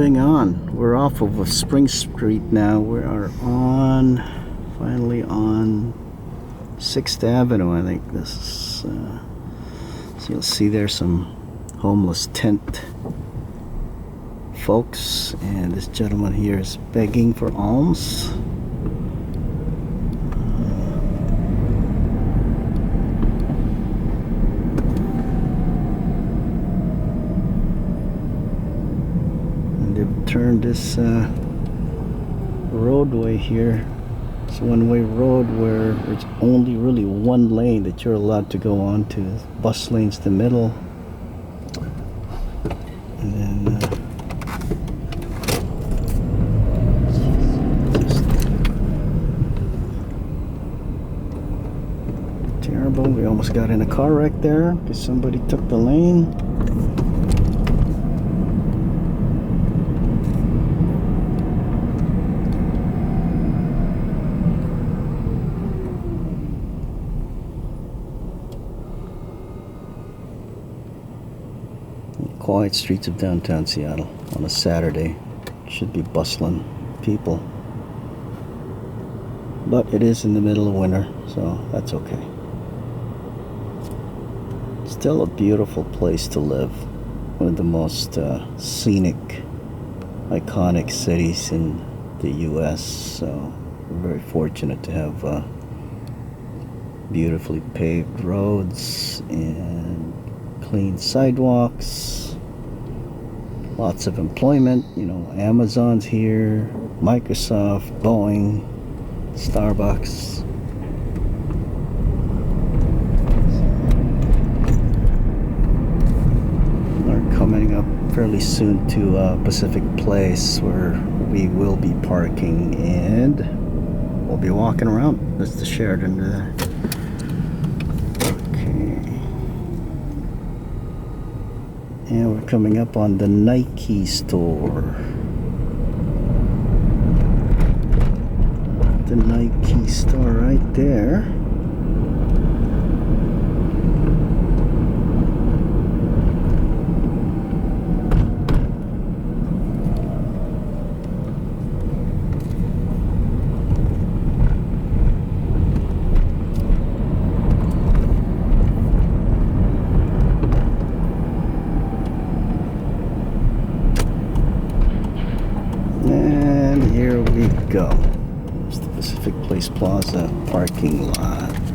moving on. We're off of Spring Street now. We are on, finally on 6th Avenue, I think. This is, so you'll see there's some homeless tent folks, and this gentleman here is begging for alms. Turn this roadway here. It's a one-way road where it's only really one lane that you're allowed to go on to. Bus lane's the middle, and then terrible. We almost got in a car wreck there because somebody took the lane. Quiet streets of downtown Seattle on a Saturday. Should be bustling people, but it is in the middle of winter, so that's okay. Still a beautiful place to live. One of the most scenic, iconic cities in the US, so we're very fortunate to have beautifully paved roads and clean sidewalks. Lots of employment, you know, Amazon's here, Microsoft, Boeing, Starbucks. We're coming up fairly soon to Pacific Place, where we will be parking, and we'll be walking around. That's the Sheraton there. And we're coming up on the Nike store. The Nike store right there. And here we go. There's the Pacific Place Plaza parking lot.